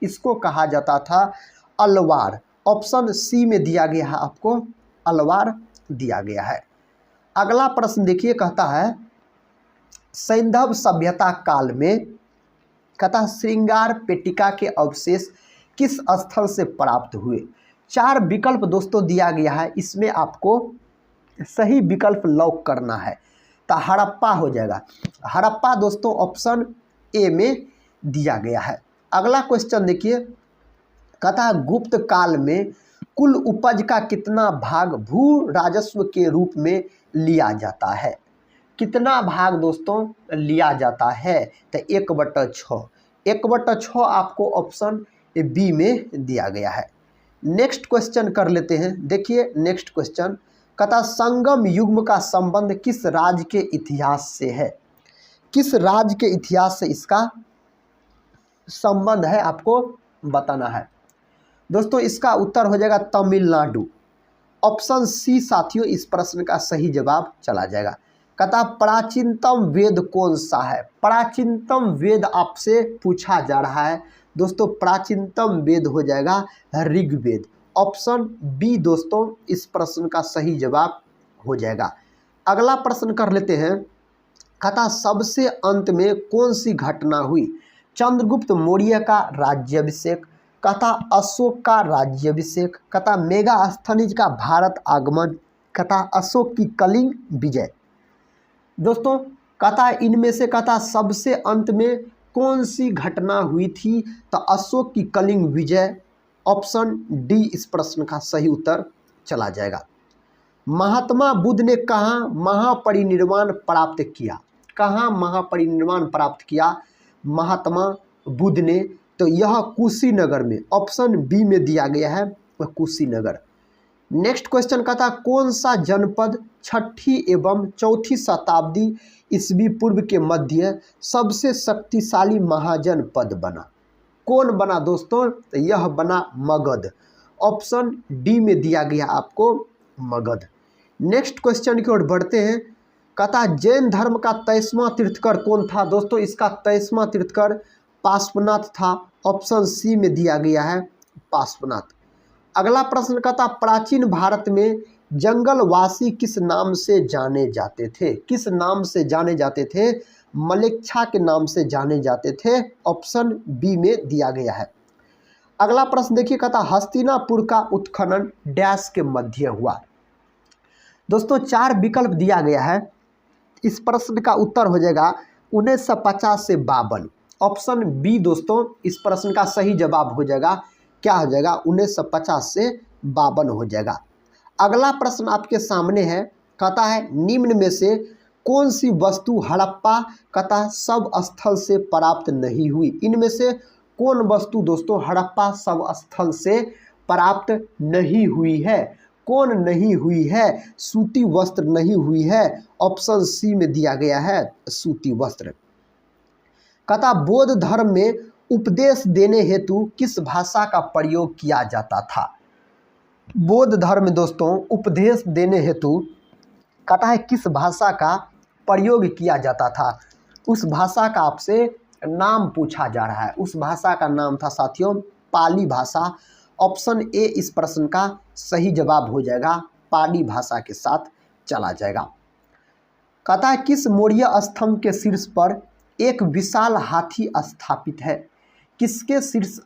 इसको कहा जाता था अलवार। ऑप्शन सी में दिया गया है आपको, अलवार दिया गया है। अगला प्रश्न देखिए, कहता है सैंधव सभ्यता काल में कहता श्रृंगार पेटिका के अवशेष किस स्थल से प्राप्त हुए। 4 विकल्प दोस्तों दिया गया है, इसमें आपको सही विकल्प लॉक करना है, तो हड़प्पा हो जाएगा। हड़प्पा दोस्तों ऑप्शन ए में दिया गया है। अगला क्वेश्चन देखिए, कहता गुप्त काल में कुल उपज का कितना भाग भू राजस्व के रूप में लिया जाता है। कितना भाग दोस्तों लिया जाता है, तो 1/6। 1/6 आपको ऑप्शन बी में दिया गया है। नेक्स्ट क्वेश्चन कर लेते हैं। देखिए नेक्स्ट क्वेश्चन कहता संगम युग का संबंध किस राज्य के इतिहास से है। किस राज्य के इतिहास से इसका संबंध है आपको बताना है। दोस्तों इसका उत्तर हो जाएगा तमिलनाडु। ऑप्शन सी साथियों इस प्रश्न का सही जवाब चला जाएगा। कहता प्राचीनतम वेद कौन सा है। प्राचीनतम वेद आपसे पूछा जा रहा है दोस्तों, प्राचीनतम वेद हो जाएगा ऋग्वेद। ऑप्शन बी दोस्तों इस प्रश्न का सही जवाब हो जाएगा। अगला प्रश्न कर लेते हैं। कहता सबसे अंत में कौन सी घटना हुई। चंद्रगुप्त मौर्य का राज्याभिषेक, कहता अशोक का राज्याभिषेक, कहता मेगास्थनीज का भारत आगमन, कहता अशोक की कलिंग विजय। दोस्तों कहता इनमें से कहता सबसे अंत में कौन सी घटना हुई थी, तो अशोक की कलिंग विजय। ऑप्शन डी इस प्रश्न का सही उत्तर चला जाएगा। महात्मा बुद्ध ने कहाँ महापरिनिर्वाण प्राप्त किया। कहाँ महापरिनिर्वाण प्राप्त किया महात्मा बुद्ध ने, तो यह कुशीनगर में। ऑप्शन बी में दिया गया है वह कुशीनगर। नेक्स्ट क्वेश्चन कहता कौन सा जनपद 6ठी एवं 4ठी शताब्दी ईस्वी पूर्व के मध्य सबसे शक्तिशाली महाजनपद बना। कौन बना दोस्तों, तो यह बना मगध। ऑप्शन डी में दिया गया आपको मगध। नेक्स्ट क्वेश्चन की ओर बढ़ते हैं। कहता जैन धर्म का 23वां तीर्थकर कौन था। दोस्तों इसका 23वां तीर्थकर पार्श्वनाथ था। ऑप्शन सी में दिया गया है पार्श्वनाथ। अगला प्रश्न कहता प्राचीन भारत में जंगलवासी किस नाम से जाने जाते थे। किस नाम से जाने जाते थे, मलेच्छा के नाम से जाने जाते थे। ऑप्शन बी में दिया गया है। अगला प्रश्न देखिए, कहता हस्तिनापुर का उत्खनन डैश के मध्य हुआ। दोस्तों 4 विकल्प दिया गया है, इस प्रश्न का उत्तर हो जाएगा 1950 से 52। ऑप्शन बी दोस्तों इस प्रश्न का सही जवाब हो जाएगा, क्या हो जाएगा 1950 से 52 हो जाएगा। अगला प्रश्न आपके सामने है। कहता है निम्न में से कौन सी वस्तु हड़प्पा कहता सब स्थल से प्राप्त नहीं हुई। इनमें से कौन वस्तु दोस्तों हड़प्पा सब स्थल से प्राप्त नहीं हुई है। कौन नहीं हुई है, सूती वस्त्र नहीं हुई है। ऑप्शन सी में दिया गया है सूती वस्त्र। कहता बौद्ध धर्म में उपदेश देने हेतु किस भाषा का प्रयोग किया जाता था। बौद्ध धर्म में दोस्तों उपदेश देने हेतु कहता है किस भाषा का प्रयोग किया जाता था। उस भाषा का आपसे नाम पूछा जा रहा है। उस भाषा का नाम था साथियों पाली भाषा। ऑप्शन ए इस प्रश्न का सही जवाब हो जाएगा, पाली भाषा के साथ चला जाएगा। कहता है किस मौर्य स्तंभ के शीर्ष पर एक विशाल हाथी स्थापित है। किसके शीर्ष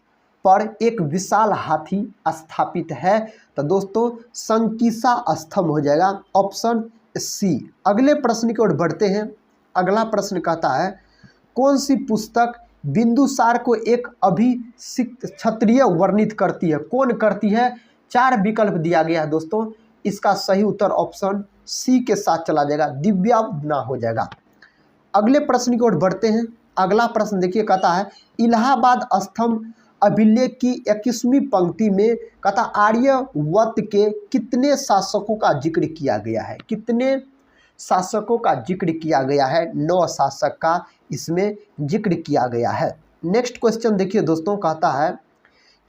पर एक विशाल हाथी स्थापित है, तो दोस्तों संकीसा स्तंभ हो जाएगा। Option C. अगले प्रश्न की ओर बढ़ते हैं। अगला प्रश्न कहता है कौन सी पुस्तक बिंदुसार को एक अभिषिक्त क्षत्रिय वर्णित करती है? कौन करती है? 4 विकल्प दिया गया है दोस्तों। इसका सही उत्तर ऑप्शन सी के साथ चला जाएगा, दिव्याना हो जाएगा। अगले प्रश्न की ओर बढ़ते हैं। अगला प्रश्न देखिए, कहता है इलाहाबाद स्तंभ अभिलेख की 21वीं पंक्ति में कहता आर्यवत के कितने शासकों का जिक्र किया गया है? कितने शासकों का जिक्र किया गया है? 9 शासक का इसमें जिक्र किया गया है। नेक्स्ट क्वेश्चन देखिए दोस्तों, कहता है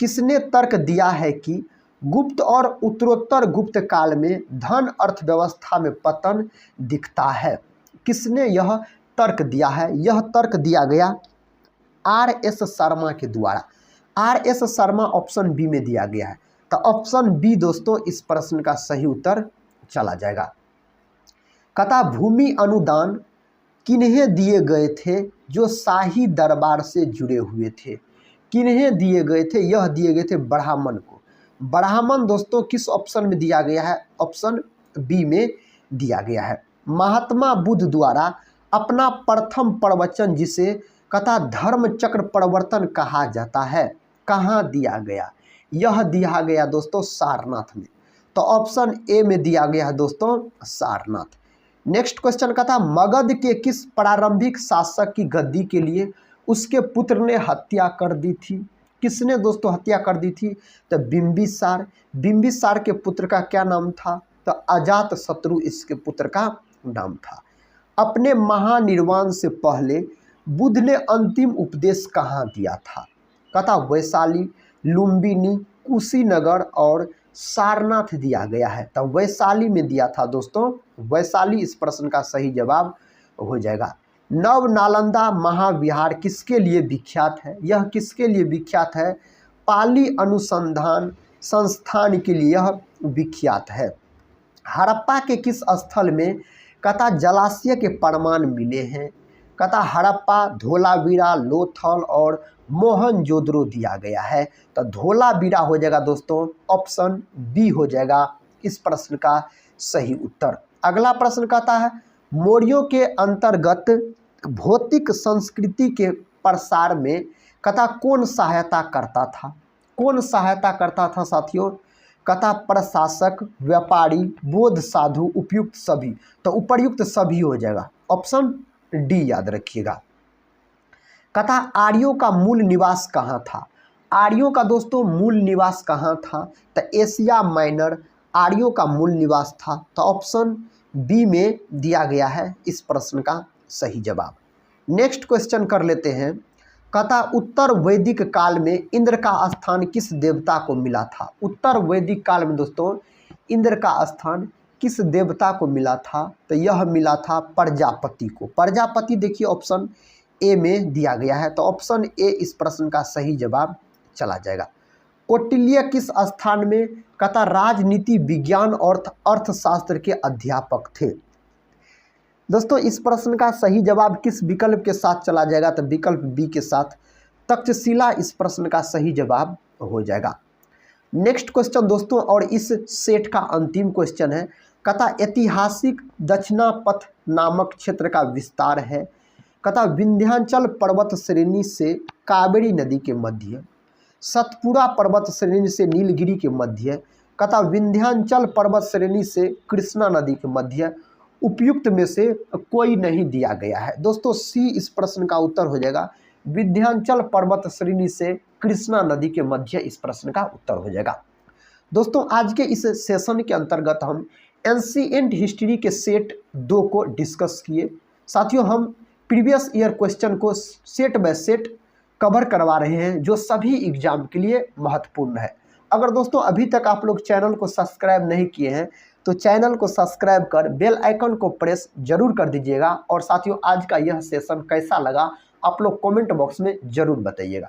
किसने तर्क दिया है कि गुप्त और उत्तरोत्तर गुप्त काल में धन अर्थव्यवस्था में पतन दिखता है? किसने यह तर्क दिया है? यह तर्क दिया गया R.S. शर्मा के द्वारा। R.S. शर्मा ऑप्शन बी में दिया गया है। तो ऑप्शन बी दोस्तों इस प्रश्न का सही उत्तर चला जाएगा। कहता भूमि अनुदान किन्हें दिए गए थे जो शाही दरबार से जुड़े हुए थे? किन्हें दिए गए थे? यह दिए गए थे ब्राह्मण को। ब्राह्मण दोस्तों किस ऑप्शन में दिया गया है? ऑप्शन बी में दिया गया है। महात्मा बुद्ध द्वारा अपना प्रथम प्रवचन जिसे कहता धर्म चक्र प्रवर्तन कहा जाता है, कहाँ दिया गया? यह दिया गया दोस्तों सारनाथ में। तो ऑप्शन ए में दिया गया है दोस्तों सारनाथ। नेक्स्ट क्वेश्चन का था मगध के किस प्रारंभिक शासक की गद्दी के लिए उसके पुत्र ने हत्या कर दी थी? किसने दोस्तों हत्या कर दी थी? तो बिंबिसार। बिंबिसार के पुत्र का क्या नाम था? तो अजात शत्रु इसके पुत्र का नाम था। अपने महानिर्वाण से पहले बुद्ध ने अंतिम उपदेश कहाँ दिया था? कहता वैशाली, लुम्बिनी, कुशीनगर और सारनाथ दिया गया है। तो वैशाली में दिया था दोस्तों। वैशाली इस प्रश्न का सही जवाब हो जाएगा। नव नालंदा महाविहार किसके लिए विख्यात है? यह किसके लिए विख्यात है? पाली अनुसंधान संस्थान के लिए यह विख्यात है। हड़प्पा के किस स्थल में कहता जलाशय के प्रमाण मिले हैं? कहता हड़प्पा, धोलावीरा, लोथल और मोहनजोदड़ो दिया गया है। तो धोलावीरा हो जाएगा दोस्तों, ऑप्शन बी हो जाएगा इस प्रश्न का सही उत्तर। अगला प्रश्न कहता है मौर्यों के अंतर्गत भौतिक संस्कृति के प्रसार में कहता कौन सहायता करता था? कौन सहायता करता था साथियों? कहता प्रशासक, व्यापारी, बोध साधु, उपयुक्त सभी। तो उपर्युक्त सभी हो जाएगा, ऑप्शन डी याद रखिएगा। कहता आर्यों का मूल निवास कहाँ था? आर्यों का दोस्तों मूल निवास कहाँ था? तो एशिया माइनर आर्यों का मूल निवास था। तो ऑप्शन बी में दिया गया है इस प्रश्न का सही जवाब। नेक्स्ट क्वेश्चन कर लेते हैं। कहता उत्तर वैदिक काल में इंद्र का स्थान किस देवता को मिला था? उत्तर वैदिक काल में दोस्तों इंद्र का स्थान किस देवता को मिला था? तो यह मिला था प्रजापति को। प्रजापति देखिए ऑप्शन ए में दिया गया है। तो ऑप्शन ए इस प्रश्न का सही जवाब चला जाएगा। कौटिल्य किस स्थान में कहता राजनीति विज्ञान और अर्थशास्त्र के अध्यापक थे? दोस्तों इस प्रश्न का सही जवाब किस विकल्प के साथ चला जाएगा? तो विकल्प बी के साथ तक्षशिला इस प्रश्न का सही जवाब हो जाएगा। नेक्स्ट क्वेश्चन दोस्तों और इस सेट का अंतिम क्वेश्चन है। कहता ऐतिहासिक दक्षिणापथ नामक क्षेत्र का विस्तार है कहता विंध्याचल पर्वत श्रेणी से कावेरी नदी के मध्य, सतपुरा पर्वत श्रेणी से नीलगिरी के मध्य, कहता विंध्याचल पर्वत श्रेणी से कृष्णा नदी के मध्य, उपयुक्त में से कोई नहीं दिया गया है। दोस्तों सी इस प्रश्न का उत्तर हो जाएगा, विंध्याचल पर्वत श्रेणी से कृष्णा नदी के मध्य इस प्रश्न का उत्तर हो जाएगा। दोस्तों आज के इस सेशन के अंतर्गत हम एंशिएंट हिस्ट्री के सेट 2 को डिस्कस किए। साथियों हम प्रीवियस ईयर क्वेश्चन को सेट बाय सेट कवर करवा रहे हैं जो सभी एग्जाम के लिए महत्वपूर्ण है। अगर दोस्तों अभी तक आप लोग चैनल को सब्सक्राइब नहीं किए हैं तो चैनल को सब्सक्राइब कर बेल आइकन को प्रेस जरूर कर दीजिएगा। और साथियों आज का यह सेशन कैसा लगा आप लोग कमेंट बॉक्स में ज़रूर बताइएगा।